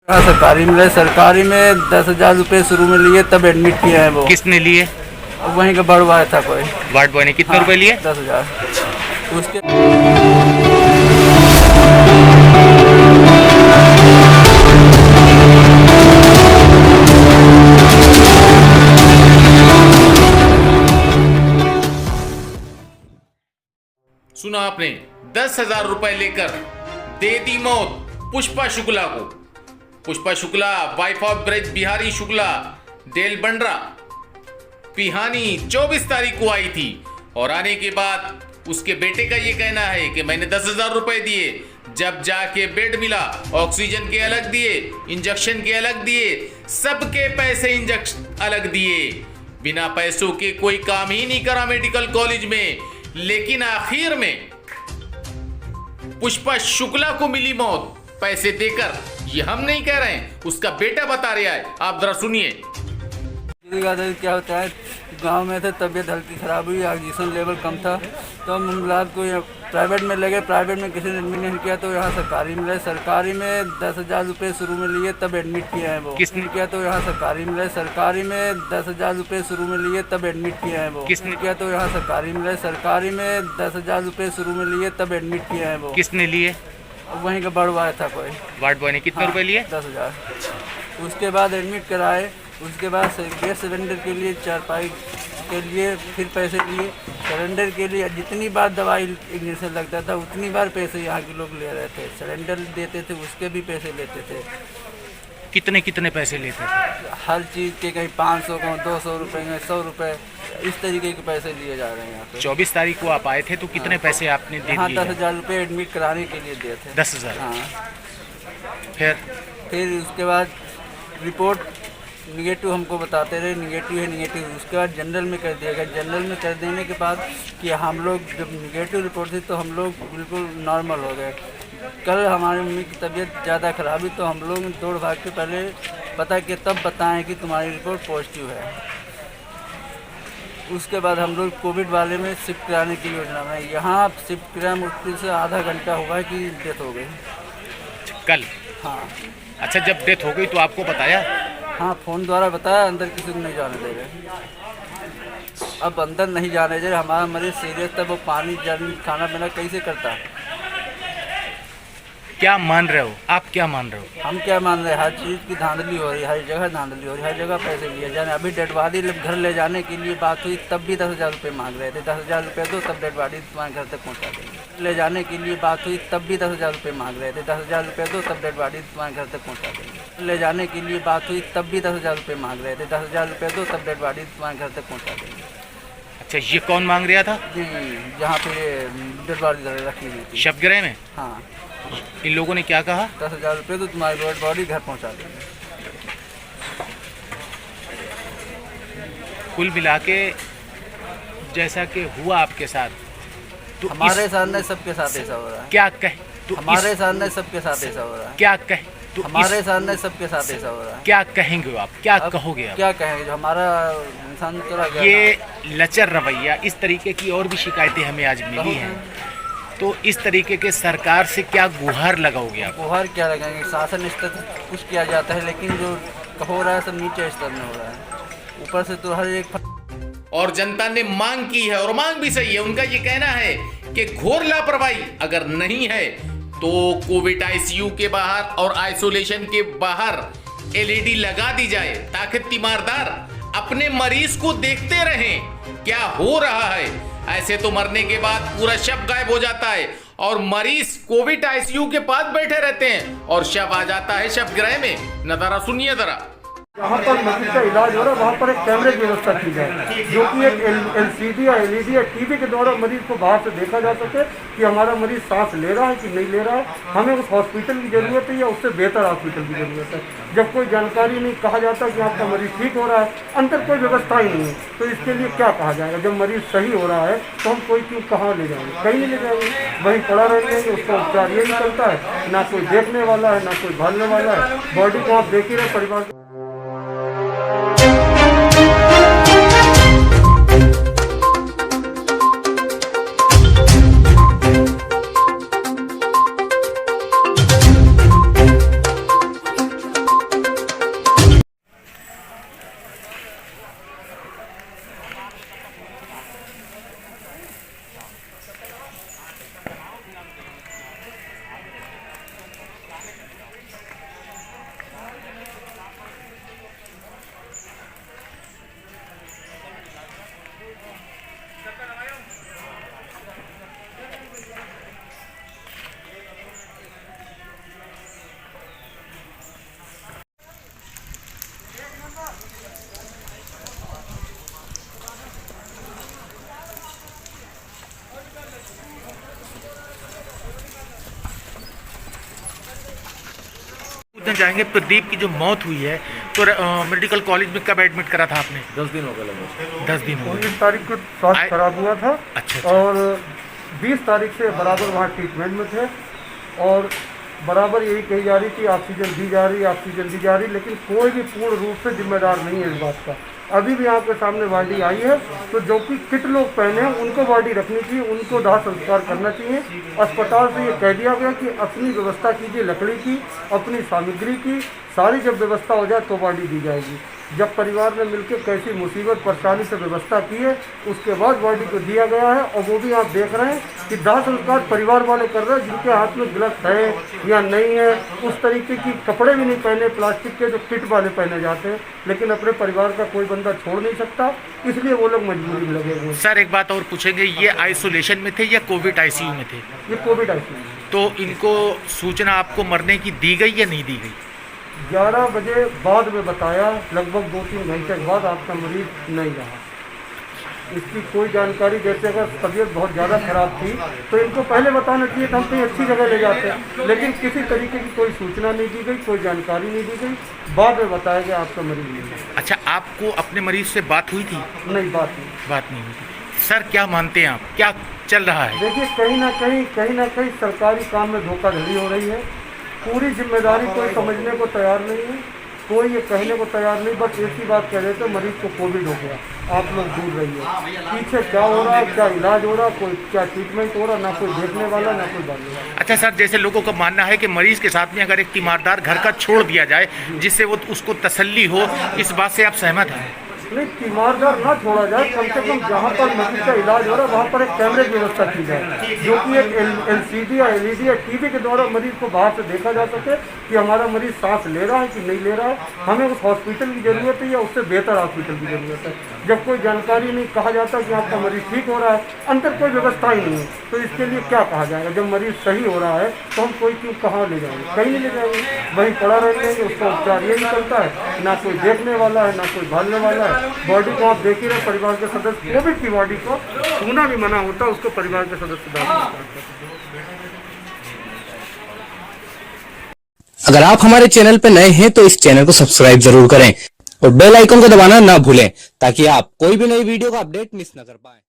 हाँ, सरकारी में 10,000 रुपये शुरू में लिए, तब एडमिट किए हैं वो। किसने लिए? वहीं का बड़वा आया था कोई। वार्ड बॉय ने कितने हाँ, रुपए लिए? 10,000। उसके सुना आपने, 10,000 रुपए लेकर दे दी मौत पुष्पा शुक्ला को। पुष्पा शुक्ला वाइफ ऑफ ब्रज बिहारी शुक्ला डेल बंड्रा पिहानी 24 तारीख को आई थी और आने के बाद उसके बेटे का ये कहना है कि मैंने 10,000 रुपए दिए, जब जाके बेड मिला ऑक्सीजन के अलग दिए, इंजेक्शन के अलग दिए, सबके पैसे इंजेक्शन अलग दिए, बिना पैसों के कोई काम ही नहीं करा मेडिकल कॉलेज में। लेकिन आखिर में पुष्पा शुक्ला को मिली मौत पैसे देकर। ये हम नहीं कह रहे हैं, उसका बेटा बता रहा है, आप जरा सुनिए। क्या होता है, गांव में थे, तबीयत हल्की ख़राब हुई, ऑक्सीजन लेवल कम था, तो हम रात को प्राइवेट में लगे। प्राइवेट में किसी ने एडमिट नहीं किया, तो यहाँ सरकारी में लगे। सरकारी में 10,000 रुपये शुरू में लिए, तब एडमिट किए हैं वो। किसने किया? तो यहाँ सरकारी में लगे। सरकारी में 10,000 रुपये शुरू में लिए, तब एडमिट किए हैं वो। किसने किया? तो यहाँ सरकारी में लगे। सरकारी में 10,000 रुपये शुरू में लिए, तब एडमिट किए हैं वो। किसने लिए? वहीं का बड़वा आया था कोई। वार्ड बॉय ने कितने रुपए लिए? 10,000। उसके बाद एडमिट कराए। उसके बाद गैस सिलेंडर के लिए, चारपाई के लिए फिर पैसे लिए। सिलेंडर के लिए जितनी बार दवाई इंजेक्शन लगता था उतनी बार पैसे यहाँ के लोग ले रहे थे। सिलेंडर देते थे, उसके भी पैसे लेते थे। कितने कितने पैसे लेते थे? हर चीज़ के कहीं 500 कहीं 200 रुपये में 100 रुपये, इस तरीके के पैसे लिए जा रहे हैं यहाँ पे। 24 तारीख को आप आए थे, तो कितने पैसे आपने दे हाँ, दिए? 10,000 रुपये एडमिट कराने के लिए दिए थे। 10,000। हाँ। फिर उसके बाद रिपोर्ट निगेटिव हमको बताते रहे, निगेटिव है निगेटिव। उसके बाद जनरल में कर दिया गया। जनरल में कर देने के बाद कि हम लोग जब निगेटिव रिपोर्ट थी तो हम लोग बिल्कुल नॉर्मल हो गए। कल हमारी मम्मी की तबीयत ज़्यादा ख़राब हुई, तो हम लोग दौड़ भाग के पहले पता किया, तब बताएं कि तुम्हारी रिपोर्ट पॉजिटिव है। उसके बाद हम लोग कोविड वाले में शिफ्ट कराने की योजना में यहाँ शिफ्ट कराया। मुश्किल से आधा घंटा हुआ कि डेथ हो गई कल? हाँ। अच्छा, जब डेथ हो गई तो आपको बताया? हाँ, फ़ोन द्वारा बताया, अंदर किसी को नहीं जाने दे रहे। अब अंदर नहीं जाने दे रहे। हमारा मरीज सीरियस था, वो पानी जल खाना पीना कैसे करता। क्या मान रहे हो आप? क्या मान रहे हो? हम क्या मान रहे हैं, हर चीज़ की धांधली हो रही है, हर जगह धांधली हो रही है, हर जगह पैसे लिए जाने। अभी डेड बॉडी घर ले जाने के लिए बात हुई, तब भी 10,000 रुपये मांग रहे थे। 10,000 रुपये दो, तब डेड बॉडी तुम्हारे घर तक पहुँचा देंगे। ले जाने के लिए बात हुई, तब भी 10,000 रुपये मांग रहे थे। 10,000 रुपये दो, तब डेड बॉडी तुम्हारे घर तक पहुँचा देंगे। ले जाने के लिए बात हुई, तब भी 10,000 रुपये मांग रहे थे। 10,000 रुपये दो, तब डेड बॉडी तुम्हारे घर तक पहुँचा देंगे। अच्छा, ये कौन मांग रहा था? जी, जहाँ पे डेड बॉडी रखी हुई थी, शवगृह में। हाँ। इन लोगों ने क्या कहा? 10,000 रुपये तो तुम्हारी डेड बॉडी घर पहुँचा देंगे। कुल मिला के जैसा कि हुआ आपके साथ, तो हमारे सामने सबके साथ ऐसा हो रहा है। क्या कह तो हमारे सामने सबके साथ ऐसा हो रहा है। क्या कह तो हमारे सामने सबके साथ ऐसा हो रहा है। क्या कहेंगे आप? क्या अब कहोगे आप? क्या कहेंगे, जो हमारा इंसान तोड़ा गया। ये लचर रवैया, इस तरीके की और भी शिकायतें हमें आज मिली हैं, तो इस तरीके के सरकार से क्या गुहार लगाओगे आप? गुहार क्या लगाएंगे, शासन स्तर से कुछ किया जाता है, लेकिन जो हो रहा है सब नीचे स्तर में हो रहा है। ऊपर से तो हर एक और जनता ने मांग की है, और मांग भी सही है। उनका ये कहना है कि घोर लापरवाही अगर नहीं है तो कोविड आईसीयू के बाहर और आइसोलेशन के बाहर एलईडी लगा दी जाए, ताकि तीमारदार अपने मरीज को देखते रहें क्या हो रहा है। ऐसे तो मरने के बाद पूरा शव गायब हो जाता है और मरीज कोविड आईसीयू के पास बैठे रहते हैं और शव आ जाता है शवगृह में। नजारा सुनिए जरा। जहाँ पर मरीज का इलाज हो रहा है वहाँ पर एक कैमरे की व्यवस्था की जाए, जो कि एक एलसीडी या एलईडी या टीवी के द्वारा मरीज को बाहर से देखा जा सके कि हमारा मरीज सांस ले रहा है कि नहीं ले रहा है। हमें उस हॉस्पिटल की ज़रूरत है या उससे बेहतर हॉस्पिटल की ज़रूरत है। जब कोई जानकारी नहीं, कहा जाता कि आपका मरीज ठीक हो रहा है, अंदर कोई व्यवस्था ही नहीं है, तो इसके लिए क्या कहा जाएगा। जब मरीज सही हो रहा है तो हम कोई क्यों कहाँ ले जाएंगे, कहीं नहीं ले जाएंगे, वहीं पड़ा रहेंगे। उसका उपचार यही चलता है, ना कोई देखने वाला है, ना कोई भालने वाला है। बॉडी को आप देख ही रहे, परिवार चाहेंगे, प्रदीप की जो मौत हुई है तो मेडिकल कॉलेज में कब एडमिट करा था आपने? 10 दिन हो गए लगभग। 10 दिन हो गए। 19 तारीख को स्वास्थ्य खराब हुआ था। अच्छा। और 20 तारीख से बराबर वहाँ ट्रीटमेंट में थे और बराबर यही कही जा रही थी ऑक्सीजन दी जा रही, ऑक्सीजन दी जा रही, लेकिन कोई भी पूर्ण रूप से जिम्मेदार नहीं है इस बात का। अभी भी आपके सामने वार्डी आई है, तो जो कि किट लोग पहने हैं उनको वार्डी रखनी चाहिए, उनको दाह संस्कार करना चाहिए। अस्पताल से ये कह दिया गया कि अपनी व्यवस्था कीजिए, लकड़ी की, अपनी सामग्री की, सारी जब व्यवस्था हो जाए तो वार्डी दी जाएगी। जब परिवार ने मिलकर कैसी मुसीबत परेशानी से व्यवस्था की है, उसके बाद वार्डी को दिया गया है। और वो भी आप देख रहे हैं कि दाह संस्कार परिवार वाले कर रहे हैं, जिनके हाथ में ग्लव्स है या नहीं है, उस तरीके की कपड़े भी नहीं पहने, प्लास्टिक के जो किट वाले पहने जाते हैं, लेकिन अपने परिवार का कोई बंदा छोड़ नहीं सकता, इसलिए वो लोग मजबूरी में लगे हुए। सर एक बात और पूछेंगे, ये आइसोलेशन में थे या कोविड आईसीयू में थे? ये कोविड आईसीयू। तो इनको सूचना आपको मरने की दी गई या नहीं दी गई? 11 बजे बाद में बताया, लगभग 2-3 घंटे के बाद आपका मरीज नहीं रहा। इसकी कोई जानकारी, जैसे अगर तबीयत बहुत ज़्यादा ख़राब थी तो इनको पहले बताना चाहिए था, हम कहीं अच्छी जगह ले जाते हैं, लेकिन किसी तरीके की कोई सूचना नहीं दी गई, कोई जानकारी नहीं दी गई। बाद में बताया गया आपका मरीज नहीं है। अच्छा, आपको अपने मरीज से बात हुई थी? नहीं, बात नहीं हुई थी। सर क्या मानते हैं आप, क्या चल रहा है? देखिए, कहीं ना कहीं सरकारी काम में धोखाधड़ी हो रही है। पूरी जिम्मेदारी कोई समझने को तैयार नहीं है, कोई ये कहने को तैयार नहीं, बस एक ही बात कह रहे थे मरीज को कोविड हो गया, आप लोग दूर रहिए। पीछे क्या हो रहा है, क्या इलाज हो रहा, कोई क्या ट्रीटमेंट हो रहा, ना कोई देखने वाला, ना कोई जानने वाला। अच्छा सर, जैसे लोगों का मानना है कि मरीज के साथ में अगर एक तीमारदार घर का छोड़ दिया जाए जिससे वो उसको तसल्ली हो, इस बात से आप सहमत हैं? नहीं, तीमारदार ना छोड़ा जाए, कम से कम जहाँ पर मरीज का इलाज हो रहा है वहाँ पर एक कैमरे की व्यवस्था की जाए, जो कि एक LCD या LED या TV के द्वारा मरीज को बाहर से देखा जा सके कि हमारा मरीज सांस ले रहा है कि नहीं ले रहा है, हमें उस हॉस्पिटल की ज़रूरत है या उससे बेहतर हॉस्पिटल की ज़रूरत है। जब कोई जानकारी नहीं, कहा जाता कि आपका मरीज ठीक हो रहा है, अंदर कोई व्यवस्था ही नहीं है, तो इसके लिए क्या कहा जाएगा? जब मरीज सही हो रहा है तो हम कोई क्यों कहाँ ले जाएंगे? कहीं नहीं ले जाएंगे, वहीं पड़ा रहते हैं, उसका उपचार ये नहीं चलता है, ना कोई देखने वाला है, ना कोई भालने वाला है। बॉडी को आप देख ही रहे, परिवार के सदस्य, कोविड की बॉडी को छूना भी मना होता, उसको परिवार के सदस्य अगर आप हमारे चैनल पर नए हैं तो इस चैनल को सब्सक्राइब जरूर करें और बेल आइकन को दबाना ना भूलें ताकि आप कोई भी नई वीडियो का अपडेट मिस न कर पाएं।